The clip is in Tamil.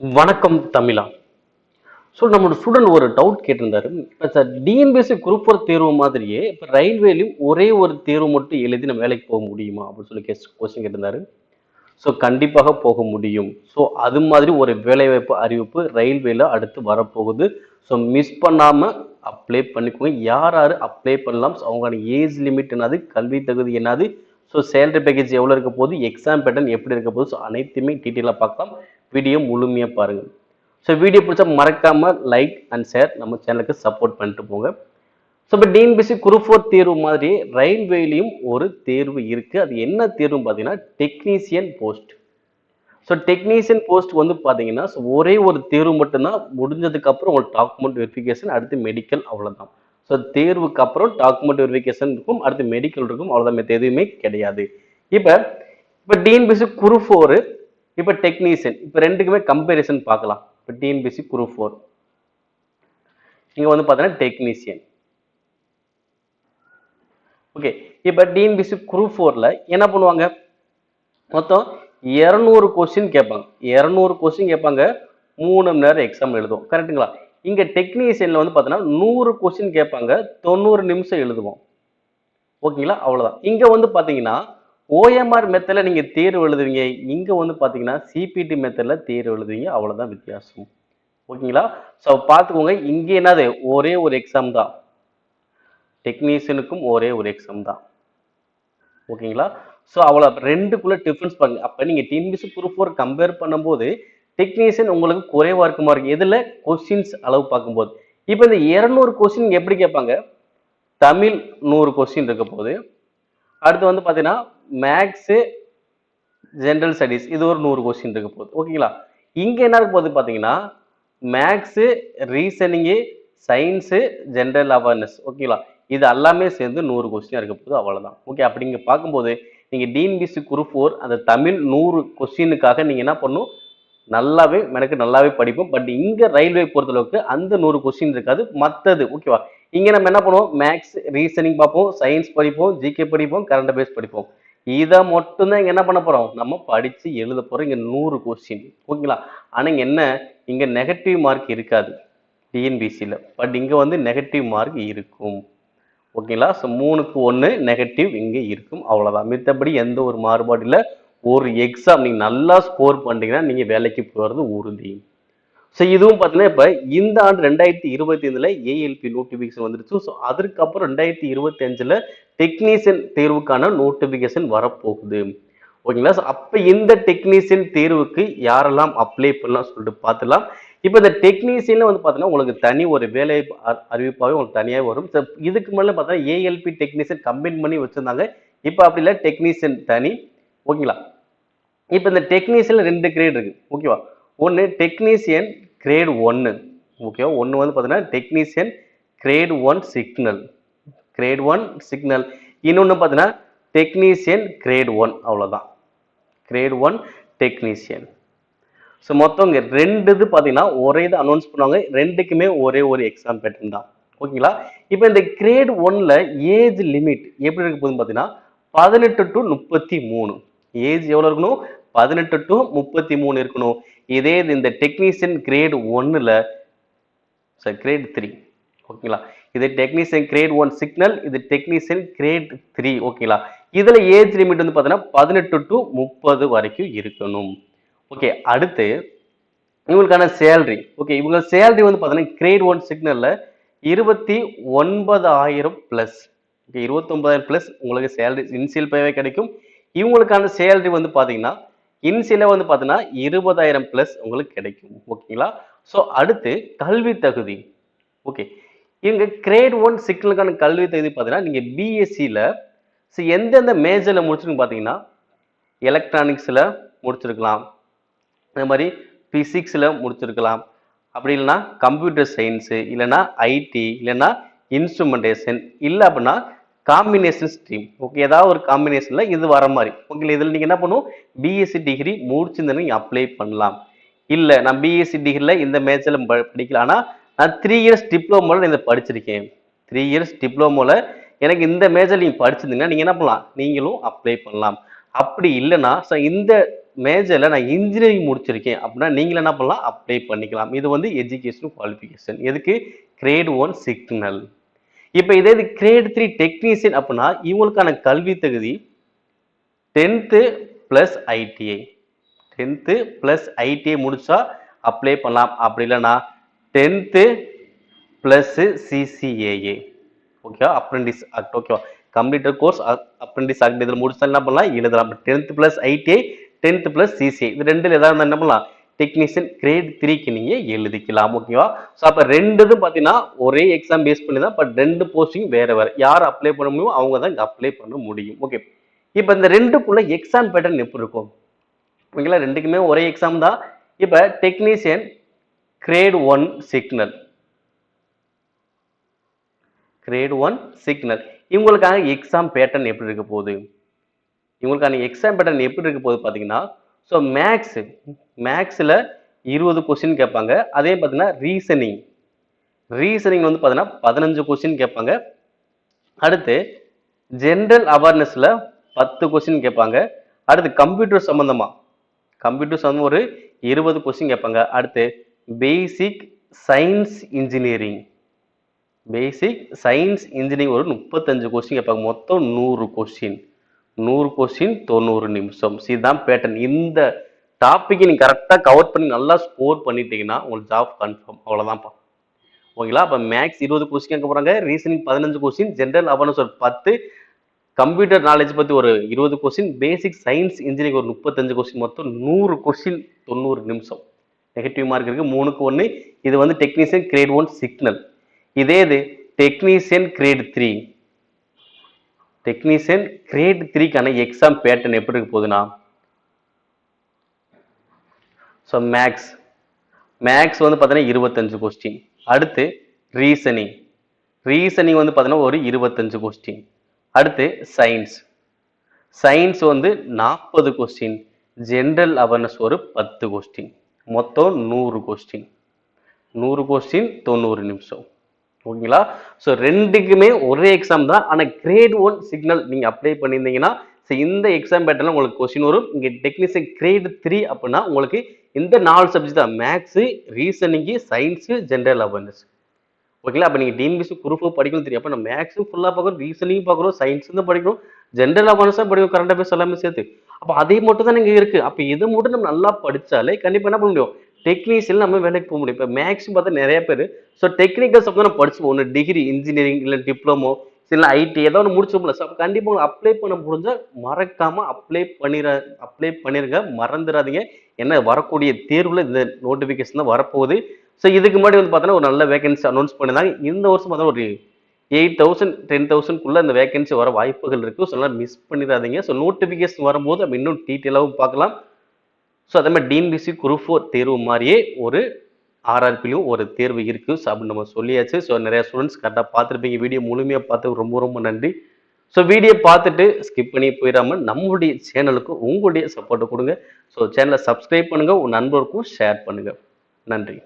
வணக்கம் தமிழா. நம்மளோட ஸ்டூடெண்ட் ஒரு டவுட் கேட்டிருந்தாரு. இப்போ சார் டிஎன்பிஎஸ்சி குரூப் 4 தேர்வு மாதிரியே இப்போ ரயில்வேலையும் ஒரே ஒரு தேர்வு மட்டும் எழுதி நம்ம வேலைக்கு போக முடியுமா அப்படின்னு சொல்லி கொஸ்டின் கேட்டிருந்தாரு. கண்டிப்பாக போக முடியும். அது மாதிரி ஒரு வேலைவாய்ப்பு அறிவிப்பு ரயில்வேல அடுத்து வரப்போகுது. மிஸ் பண்ணாம அப்ளை பண்ணிக்கோங்க. யார் யார் அப்ளை பண்ணலாம், அவங்களோட ஏஜ் லிமிட் என்னது, கல்வி தகுதி என்னது, சேலரி பேக்கேஜ் எவ்வளோ இருக்க போகுது, எக்ஸாம் பேட்டர்ன் எப்படி இருக்க போகுது, அனைத்துமே டீட்டெயிலாக பார்க்கலாம். வீடியோ முழுமையாக பாருங்க. வீடியோ பிடிச்சா மறக்காம லைக் அண்ட் ஷேர், நம்ம சேனலுக்கு சப்போர்ட் பண்ணிட்டு போங்க. இப்போ டிஎன்பிஎஸ்சி குரூப் 4 தேர்வு மாதிரி ரயில்வேலையும் ஒரு தேர்வு இருக்கு. அது என்ன தேர்வுன்னு பார்த்தீங்கன்னா டெக்னீசியன் போஸ்ட். டெக்னீசியன் போஸ்ட் வந்து பார்த்தீங்கன்னா ஒரே ஒரு தேர்வு மட்டும்தான். முடிஞ்சதுக்கு அப்புறம் உங்களுக்கு டாக்குமெண்ட் வெரிஃபிகேஷன், அடுத்து மெடிக்கல், அவ்வளோதான். தேர்வுக்கு அப்புறம் டாக்குமெண்ட் வெரிஃபிகேஷன் இருக்கும், அடுத்து மெடிக்கல் இருக்கும், அவ்வளோதான். மற்ற எதுவுமே கிடையாது. இப்போ இப்போ டிஎன்பிஎஸ்சி குரூப் 4, இப்போ டெக்னீசியன், இப்போ ரெண்டுக்குமே கம்பேரிசன் பார்க்கலாம். இப்போ டிஎன்பிஎஸ்சி குரூப் 4 இங்கே வந்து பார்த்தீங்கன்னா டெக்னீசியன். ஓகே, இப்போ டிஎன்பிஎஸ்சி குரூப் 4ல என்ன பண்ணுவாங்க, மொத்தம் 200 கொஸ்டின் கேட்பாங்க. 200 கொஸ்டின் கேட்பாங்க, 3 மணி நேரம் எக்ஸாம் எழுதுவோம். கரெக்டுங்களா? இங்கே டெக்னீசியனில் வந்து பார்த்தீங்கன்னா 100 கொஸ்டின் கேட்பாங்க, 90 நிமிஷம் எழுதுவோம். ஓகேங்களா? அவ்வளோதான். இங்கே வந்து பார்த்தீங்கன்னா ஓஎம்ஆர் மெத்தடில் நீங்கள் தேர்வு எழுதுவீங்க, இங்கே வந்து பார்த்தீங்கன்னா சிபிடி மெத்தடில் தேர்வு எழுதுவீங்க, அவ்வளோதான் வித்தியாசம். ஓகேங்களா? பார்த்துக்கோங்க. இங்கே என்னது, ஒரே ஒரு எக்ஸாம் தான். டெக்னீஷியனுக்கும் ஒரே ஒரு எக்ஸாம் தான். ஓகேங்களா? அவ்வளோ ரெண்டுக்குள்ள டிஃபரன்ஸ் பாருங்க. அப்போ நீங்கள் டிஎன்பிஎஸ்சி குரூப் 4 கம்பேர் பண்ணும்போது டெக்னீஷியன் உங்களுக்கு குறைவாக இருக்குமா இருக்கு எதில், கொஸ்டின்ஸ் அளவு பார்க்கும்போது. இப்போ இந்த 200 கொஸ்டின் எப்படி கேட்பாங்க, தமிழ் 100 கொஸ்டின் இருக்க போது, அடுத்து வந்து பார்த்தீங்கன்னா மேக்ஸு, ஜென்ரல் ஸ்டடீஸ், இது ஒரு 100 கொஸ்டின் இருக்க போகுது. ஓகேங்களா? இங்கே என்ன இருக்க போகுது பார்த்தீங்கன்னா maths, reasoning, science, general awareness. ஓகேங்களா? இது எல்லாமே சேர்ந்து 100 கொஸ்டின் இருக்க போகுது, அவ்வளோதான். ஓகே, அப்படிங்க பார்க்கும்போது நீங்கள் டிஎன்பிஎஸ்சி குரூப் 4 அந்த தமிழ் 100 கொஸ்டினுக்காக நீங்கள் என்ன பண்ணணும், நல்லாவே படிப்போம். பட் இங்கே ரயில்வே பொறுத்தளவுக்கு அந்த 100 கொஸ்டின் இருக்காது, மற்றது. ஓகேவா? இங்கே நம்ம என்ன பண்ணுவோம், மேக்ஸ், ரீசனிங் பார்ப்போம், சயின்ஸ் படிப்போம், ஜிகே படிப்போம், கரண்ட் அஃபேர்ஸ் படிப்போம். இதை மட்டும்தான் இங்கே என்ன பண்ண போகிறோம், நம்ம படித்து எழுத போகிறோம். இங்கே 100 கொஸ்டின். ஓகேங்களா? ஆனால் இங்கே என்ன, இங்கே நெகட்டிவ் மார்க் இருக்காது டிஎன்பிசியில், பட் இங்கே வந்து நெகட்டிவ் மார்க் இருக்கும். ஓகேங்களா? 3க்கு 1 நெகட்டிவ் இங்கே இருக்கும், அவ்வளோதான். மித்தபடி எந்த ஒரு மாறுபாடு இல்லை. ஒரு எக்ஸாம் நீங்கள் நல்லா ஸ்கோர் பண்ணிட்டீங்கன்னா நீங்கள் வேலைக்கு போகிறது உறுதி. இதுவும் பார்த்தீங்கன்னா இப்போ இந்த ஆண்டு 2025 ஏஎல்பி நோட்டிஃபிகேஷன் வந்துருச்சு. அதற்கப்புறம் 2025 டெக்னீஷியன் தேர்வுக்கான நோட்டிஃபிகேஷன் வரப்போகுது. ஓகேங்களா? அப்போ இந்த டெக்னீஷியன் தேர்வுக்கு யாரெல்லாம் அப்ளை பண்ணலாம் சொல்லிட்டு பார்த்துலாம். இப்போ இந்த டெக்னீஷியன்ல வந்து பார்த்தீங்கன்னா உங்களுக்கு தனி ஒரு வேலை அறிவிப்பாகவே உங்களுக்கு தனியாக வரும். இதுக்கு மேலே பார்த்தா ஏஎல்பி டெக்னீஷியன் கம்பைன் பண்ணி வச்சிருந்தாங்க. இப்போ அப்படி இல்லை, டெக்னீஷியன் தனி. ஓகேங்களா? இப்போ இந்த டெக்னீஷியன்ல 2 கிரேட் இருக்கு. ஓகேவா? ஒன்று டெக்னீஷியன் கிரேட் 1. ஓகேவா? ஒன்று வந்து பார்த்தீங்கன்னா technician grade 1 signal, grade 1 signal. இன்னொன்று பார்த்தீங்கன்னா டெக்னீஷியன் கிரேட் 1, அவ்வளோதான். Grade 1 technician. மொத்தம் இங்கே 2 இது பார்த்தீங்கன்னா ஒரே இது அனௌன்ஸ் பண்ணுவாங்க. 2க்குமே ஒரே ஒரு எக்ஸாம் பேட்டர்ன் தான். ஓகேங்களா? இப்போ இந்த கிரேட் 1ல ஏஜ் லிமிட் எப்படி இருக்க போகுதுன்னு பார்த்தீங்கன்னா 18 to 33. ஏஜ் எவ்வளோ இருக்கணும், 18 to 33 இருக்கணும். இதே இந்த டெக்னீஷியன் கிரேட் 1ல கிரேட் 3. ஓகேங்களா? இது டெக்னீஷியன் கிரேட் 1 சிக்னல், இது டெக்னீஷியன் கிரேட் 3. ஓகேங்களா? இதுல ஏஜ் லிமிட் வந்து பார்த்தீங்கன்னா 18 to 30 வரைக்கும் இருக்கணும். ஓகே, அடுத்து இவங்களுக்கான சேலரி. ஓகே, இவங்க சேலரி வந்து பார்த்தீங்கன்னா கிரேட் 1 சிக்னல்ல 29,000 பிளஸ். ஓகே, 29,000 பிளஸ் உங்களுக்கு சேலரி இன்சியல் பேவே கிடைக்கும். இவங்களுக்கான சேலரி வந்து பார்த்தீங்கன்னா இன்சியல வந்து பார்த்தீங்கன்னா 20,000 பிளஸ் உங்களுக்கு கிடைக்கும். ஓகேங்களா? அடுத்து கல்வி தகுதி. ஓகே, இவங்க கிரேட் 1 சிக்னலுக்கான கல்வி தகுதி பார்த்தீங்கன்னா நீங்க பிஎஸ்சியில் எந்தெந்த மேஜர்ல முடிச்சிருக்கீங்க பார்த்தீங்கன்னா எலக்ட்ரானிக்ஸில் முடிச்சிருக்கலாம், இந்த மாதிரி பிசிக்ஸில் முடிச்சிருக்கலாம், அப்படி இல்லைன்னா கம்ப்யூட்டர் சயின்ஸு, இல்லைன்னா ஐடி, இல்லைன்னா இன்ஸ்ட்ருமெண்டேஷன், இல்லை அப்படின்னா காம்பினேஷன் ஸ்ட்ரீம். ஓகே, ஏதாவது ஒரு காம்பினேஷனில் இது வர மாதிரி. ஓகே, இதில் நீங்கள் என்ன பண்ணும், பிஎஸ்சி டிகிரி முடிச்சிருந்தேன்னு நீங்கள் அப்ளை பண்ணலாம். இல்லை நான் பிஎஸ்சி டிகிரியில் இந்த மேஜரில் படிக்கல, ஆனால் நான் 3 இயர்ஸ் டிப்ளமோவில் இதை படிச்சிருக்கேன், 3 இயர்ஸ் டிப்ளமோவில் எனக்கு இந்த மேஜர் நீங்கள் படிச்சிருந்தீங்கன்னா நீங்கள் என்ன பண்ணலாம், நீங்களும் அப்ளை பண்ணலாம். அப்படி இல்லைன்னா இந்த மேஜரில் நான் இன்ஜினியரிங் முடிச்சிருக்கேன் அப்படின்னா நீங்களும் என்ன பண்ணலாம், அப்ளை பண்ணிக்கலாம். இது வந்து எஜுகேஷன் குவாலிஃபிகேஷன். எதுக்கு? Grade 1 signal. இப்போ இதே இது கிரேட் 3 டெக்னீஷியன் அப்படின்னா இவங்களுக்கான கல்வி தகுதி 10th + ஐடிஐ. 10th + ஐடிஐ முடிச்சா அப்ளை பண்ணலாம். அப்படி இல்லைன்னா 10th + சிசிஏஏ. ஓகேவா? Apprentice act. ஓகேவா? கம்ப்ளீட்டட் கோர்ஸ் அப்ரெண்டிஸ் ஆக்ட் இதில் முடிச்சா என்ன பண்ணலாம், எழுதலாம். 10th + ஐடிஐ, 10th + சிசிஐ இது ரெண்டுல ஏதாவது என்ன பண்ணலாம், டெக்னீஷியன் கிரேட் 3க்கு நீங்க எழுதிக்கலாம். ஓகேவா? ஸோ அப்போ ரெண்டுதும் பார்த்தீங்கன்னா ஒரே எக்ஸாம் பேஸ் பண்ணி தான், பட் ரெண்டு போஸ்டிங் வேற வேற. யார் அப்ளை பண்ண முடியுமோ அவங்க தான் இங்கே அப்ளை பண்ண முடியும். ஓகே, இப்போ இந்த ரெண்டுக்குள்ள எக்ஸாம் பேட்டர்ன் எப்படி இருக்கும்? ஓகேங்களா? ரெண்டுக்குமே ஒரே எக்ஸாம் தான். இப்போ technician grade 1 signal, grade 1 signal இவங்களுக்கான எக்ஸாம் பேட்டர்ன் எப்படி இருக்க போகுது? இவங்களுக்கான எக்ஸாம் பேட்டர்ன் எப்படி இருக்க போகுது பார்த்தீங்கன்னா, ஸோ மேக்ஸில் 20 கொஸ்டின் கேட்பாங்க. அதே பார்த்தீங்கன்னா ரீசனிங் வந்து பார்த்தீங்கன்னா 15 கொஸ்டின் கேட்பாங்க. அடுத்து ஜென்ரல் அவேர்னஸில் 10 கொஸ்டின் கேட்பாங்க. அடுத்து கம்ப்யூட்டர் சம்மந்தமாக ஒரு 20 கொஸ்டின் கேட்பாங்க. அடுத்து பேசிக் சயின்ஸ் இன்ஜினியரிங் ஒரு 35 கொஸ்டின் கேட்பாங்க. மொத்தம் 100 கொஸ்டின் 90 நிமிஷம். இதுதான் பேட்டர்ன். இந்த டாபிக் நீங்க கரெக்டாக கவர் பண்ணி நல்லா ஸ்கோர் பண்ணிட்டீங்கன்னா உங்களுக்கு ஜாப் கன்ஃபார்ம். அவ்வளோதான்ப்பா. ஓகேங்களா? அப்போ மேக்ஸ் 20 கொஸ்டின் கேட்க போகிறாங்க, ரீசனிங் 15 கொஸ்டின், ஜென்ரல் அவேர்னஸ் ஒரு 10, கம்ப்யூட்டர் நாலேஜ் பற்றி ஒரு 20 கொஸ்டின், பேசிக் சயின்ஸ் இன்ஜினியரிங் ஒரு 35 கொஸ்டின், மொத்தம் 100 கொஸ்டின் 90 நிமிஷம். நெகட்டிவ் மார்க் இருக்கு 3க்கு 1. இது வந்து டெக்னீஷியன் கிரேட் 1 சிக்னல். இதே இது டெக்னீஷியன் கிரேட் 3. டெக்னீஷியன் கிரேட் 3க்கான எக்ஸாம் பேட்டர்ன் எப்படி இருக்க போகுதுன்னா, ஸோ மேக்ஸ் வந்து பார்த்தீங்கன்னா 25 கொஸ்டின். அடுத்து ரீசனிங் வந்து பார்த்தீங்கன்னா ஒரு 25 கொஸ்டின். அடுத்து சயின்ஸ் வந்து 40 கொஸ்டின், ஜென்ரல் அவேர்னஸ் ஒரு 10 கொஸ்டின், மொத்தம் 100 கொஸ்டின் 90 நிமிஷம். ஓகேங்களா? ஸோ ரெண்டுக்குமே ஒரே எக்ஸாம் தான். ஆனால் கிரேட் 1 சிக்னல் நீங்கள் அப்ளை பண்ணியிருந்தீங்கன்னா ஸோ இந்த எக்ஸாம் பேட்டர்ல உங்களுக்கு கொஸ்டின் வரும். இங்கே டெக்னீஷியன் கிரேட் 3 அப்படின்னா உங்களுக்கு இந்த 4 சப்ஜெக்ட் தான், maths, reasoning, science, general awareness. ஓகேங்களா? அப்போ நீங்கள் டிஎன்பிஎஸ்சி குரூப் படிக்கணும் தெரியும். அப்போ நம்ம மேக்ஸும் ஃபுல்லாக பார்க்குறோம், ரீசனிங் பார்க்குறோம், சயின்ஸும் தான் படிக்கணும், ஜென்ரல் அவேர்னஸாக படிக்கும், கரண்ட் அஃபேர்ஸ் எல்லாமே சேர்த்து. அப்போ அதே மட்டும் தான் நீங்கள் இருக்குது. அப்போ இது மட்டும் நம்ம நல்லா படித்தாலே கண்டிப்பாக என்ன பண்ண முடியும், டெக்னீஷியன் நம்ம வேலைக்கு போக முடியும். இப்போ மேக்ஸும் பார்த்தா நிறைய பேர் ஸோ டெக்னிக்கல் சப்ஜெக்ட் நம்ம படிச்சு ஒன்று டிகிரி இன்ஜினியரிங் இல்லை டிப்ளமோ இல்லை ஐடி ஏதோ ஒன்று முடிச்சோம்ல. ஸோ அப்போ கண்டிப்பாக உங்களுக்கு அப்ளை பண்ண முடிஞ்சால் மறக்காமல் அப்ளை பண்ணிருங்க, மறந்துடாதீங்க. ஏன்னா வரக்கூடிய தேர்வில் இந்த நோட்டிஃபிகேஷன் தான் வரப்போகுது. ஸோ இதுக்கு முன்னாடி வந்து பார்த்தோன்னா ஒரு நல்ல வேகன்சி அனௌன்ஸ் பண்ணியிருந்தாங்க. இந்த வருஷம் பார்த்தா ஒரு 8,000 10,000க்குள்ளே இந்த வேகன்சி வர வாய்ப்புகள் இருக்குது. ஸோ எல்லாம் மிஸ் பண்ணிடாதீங்க. ஸோ நோட்டிஃபிகேஷன் வரும்போது நம்ம இன்னும் டீட்டெயிலாகவும் பார்க்கலாம். ஸோ அதே மாதிரி டிஎன்பிஎஸ்சி குரூப் 4 தேர்வு மாதிரியே ஒரு ஆர்ஆர்பிலையும் ஒரு தேர்வு இருக்குது. ஸோ அப்படின்னு நம்ம சொல்லியாச்சு. ஸோ நிறைய ஸ்டூடெண்ட்ஸ் கரெக்டாக பார்த்துருப்பீங்க. வீடியோ முழுமையாக பார்த்து ரொம்ப நன்றி. ஸோ வீடியோ பார்த்துட்டு ஸ்கிப் பண்ணி போயிடாமல் நம்மளுடைய சேனலுக்கு உங்களுடைய சப்போர்ட்டை கொடுங்க. ஸோ சேனலை சப்ஸ்கிரைப் பண்ணுங்கள், உங்கள் நண்பருக்கும் ஷேர் பண்ணுங்கள். நன்றி.